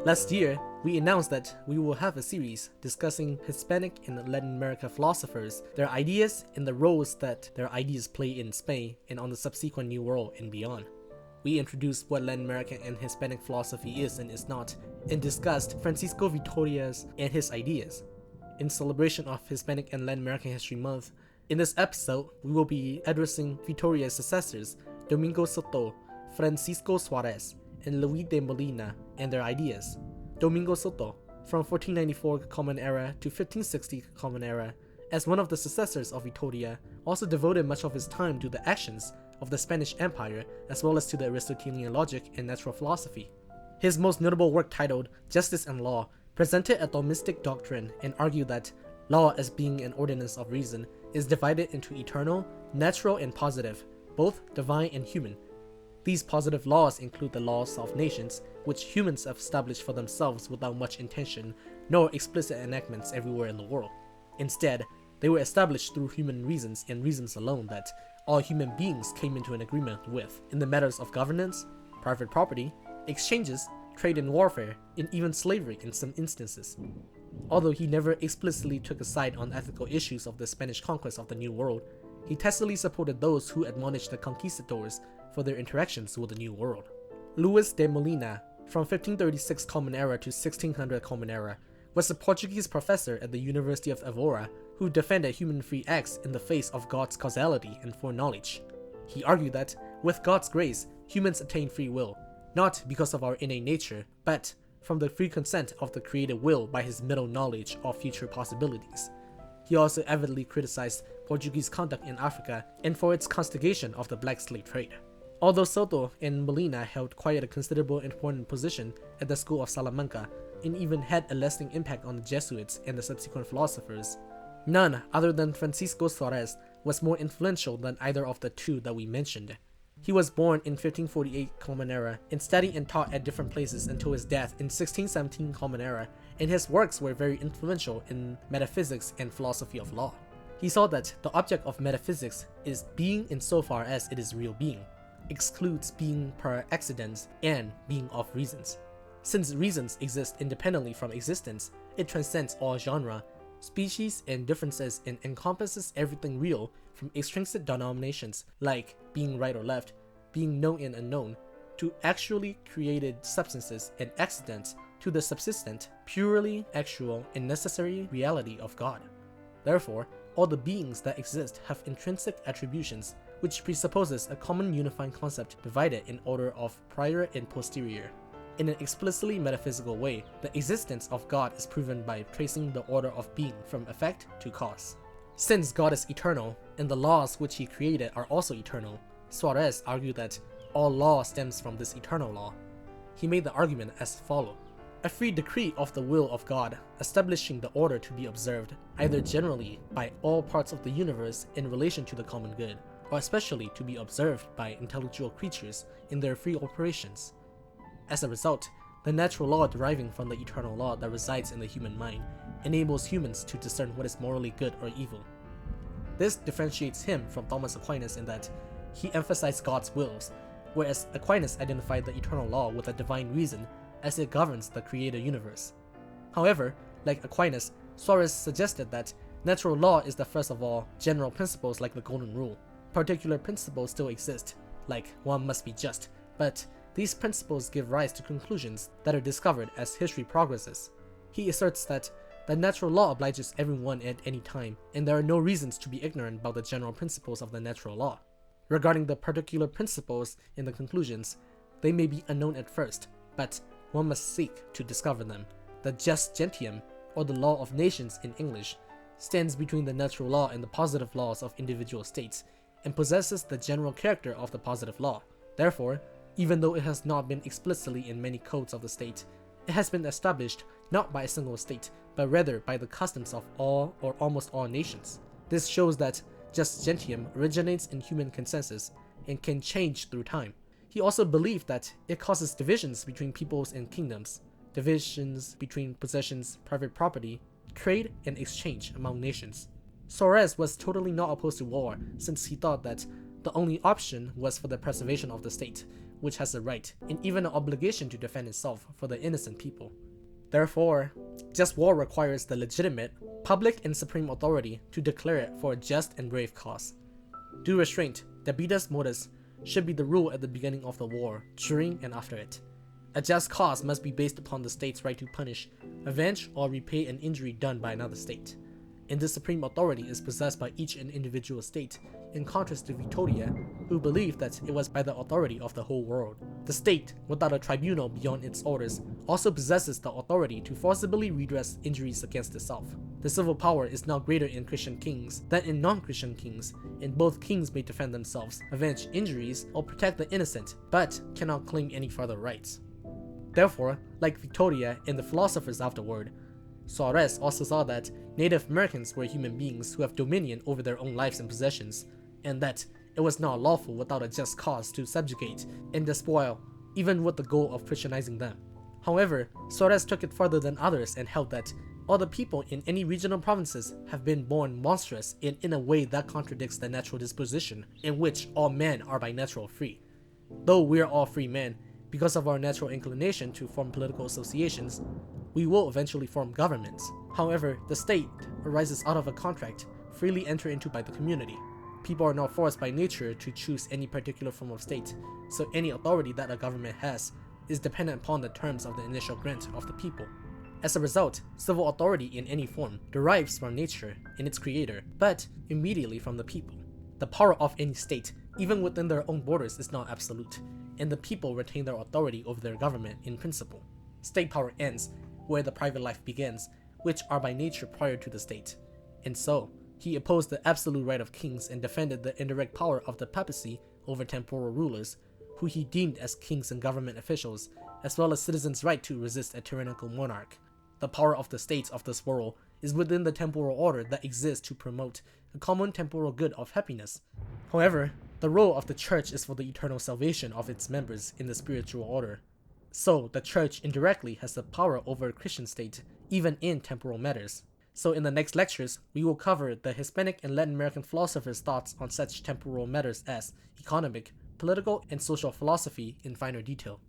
Last year, we announced that we will have a series discussing Hispanic and Latin America philosophers, their ideas, and the roles that their ideas play in Spain and on the subsequent New World and beyond. We introduced what Latin American and Hispanic philosophy is and is not, and discussed Francisco Vitoria's and his ideas. In celebration of Hispanic and Latin American History Month, in this episode, we will be addressing Vitoria's successors, Domingo Soto, Francisco Suarez, and Luis de Molina and their ideas. Domingo Soto, from 1494 Common Era to 1560 Common Era, as one of the successors of Vitoria, also devoted much of his time to the actions of the Spanish Empire as well as to the Aristotelian logic and natural philosophy. His most notable work, titled Justice and Law, presented a Thomistic doctrine and argued that law, as being an ordinance of reason, is divided into eternal, natural, and positive, both divine and human. These positive laws include the laws of nations, which humans have established for themselves without much intention, nor explicit enactments everywhere in the world. Instead, they were established through human reasons and reasons alone that all human beings came into an agreement with in the matters of governance, private property, exchanges, trade and warfare, and even slavery in some instances. Although he never explicitly took a side on ethical issues of the Spanish conquest of the New World, he tacitly supported those who admonished the conquistadors for their interactions with the New World. Luis de Molina, from 1536 Common Era to 1600 Common Era, was a Portuguese professor at the University of Évora who defended human free acts in the face of God's causality and foreknowledge. He argued that, with God's grace, humans attain free will, not because of our innate nature, but from the free consent of the created will by his middle knowledge of future possibilities. He also avidly criticized Portuguese conduct in Africa and for its castigation of the black slave trade. Although Soto and Molina held quite a considerable important position at the school of Salamanca and even had a lasting impact on the Jesuits and the subsequent philosophers, none other than Francisco Suarez was more influential than either of the two that we mentioned. He was born in 1548 Common Era and studied and taught at different places until his death in 1617 Common Era, and his works were very influential in metaphysics and philosophy of law. He saw that the object of metaphysics is being insofar as it is real being, excludes being per accidens, and being of reasons. Since reasons exist independently from existence, it transcends all genre, species, and differences and encompasses everything real, from extrinsic denominations like being right or left, being known and unknown, to actually created substances and accidents, to the subsistent, purely actual and necessary reality of God. Therefore, all the beings that exist have intrinsic attributions, which presupposes a common unifying concept divided in order of prior and posterior. In an explicitly metaphysical way, the existence of God is proven by tracing the order of being from effect to cause. Since God is eternal, and the laws which he created are also eternal, Suarez argued that all law stems from this eternal law. He made the argument as follows: a free decree of the will of God, establishing the order to be observed, either generally by all parts of the universe in relation to the common good, or especially to be observed by intellectual creatures in their free operations. As a result, the natural law deriving from the eternal law that resides in the human mind enables humans to discern what is morally good or evil. This differentiates him from Thomas Aquinas in that he emphasized God's wills, whereas Aquinas identified the eternal law with a divine reason as it governs the created universe. However, like Aquinas, Suarez suggested that natural law is the first of all general principles like the golden rule. Particular principles still exist, like one must be just, but these principles give rise to conclusions that are discovered as history progresses. He asserts that the natural law obliges everyone at any time, and there are no reasons to be ignorant about the general principles of the natural law. Regarding the particular principles in the conclusions, they may be unknown at first, but one must seek to discover them. The jus gentium, or the law of nations in English, stands between the natural law and the positive laws of individual states, and possesses the general character of the positive law. Therefore, even though it has not been explicitly in many codes of the state, it has been established not by a single state, but rather by the customs of all or almost all nations. This shows that jus gentium originates in human consensus and can change through time. He also believed that it causes divisions between peoples and kingdoms, divisions between possessions, private property, trade, and exchange among nations. Suarez was totally not opposed to war, since he thought that the only option was for the preservation of the state, which has a right, and even an obligation to defend itself for the innocent people. Therefore, just war requires the legitimate, public and supreme authority to declare it for a just and brave cause. Due restraint, debitus modus, should be the rule at the beginning of the war, during and after it. A just cause must be based upon the state's right to punish, avenge, or repay an injury done by another state. And this supreme authority is possessed by each and individual state, in contrast to Victoria, who believed that it was by the authority of the whole world. The state, without a tribunal beyond its orders, also possesses the authority to forcibly redress injuries against itself. The civil power is now greater in Christian kings than in non-Christian kings, and both kings may defend themselves, avenge injuries, or protect the innocent, but cannot claim any further rights. Therefore, like Victoria and the philosophers afterward, Suarez also saw that Native Americans were human beings who have dominion over their own lives and possessions, and that it was not lawful without a just cause to subjugate and despoil, even with the goal of Christianizing them. However, Suarez took it further than others and held that all the people in any regional provinces have been born monstrous and in a way that contradicts the natural disposition in which all men are by nature free. Though we are all free men, because of our natural inclination to form political associations, we will eventually form governments. However, the state arises out of a contract freely entered into by the community. People are not forced by nature to choose any particular form of state, so any authority that a government has is dependent upon the terms of the initial grant of the people. As a result, civil authority in any form derives from nature and its creator, but immediately from the people. The power of any state, even within their own borders, is not absolute, and the people retain their authority over their government in principle. State power ends where the private life begins, which are by nature prior to the state. And so, he opposed the absolute right of kings and defended the indirect power of the papacy over temporal rulers, who he deemed as kings and government officials, as well as citizens' right to resist a tyrannical monarch. The power of the states of this world is within the temporal order that exists to promote a common temporal good of happiness. However, the role of the church is for the eternal salvation of its members in the spiritual order. So, the church indirectly has the power over a Christian state, even in temporal matters. So in the next lectures, we will cover the Hispanic and Latin American philosophers' thoughts on such temporal matters as economic, political, and social philosophy in finer detail.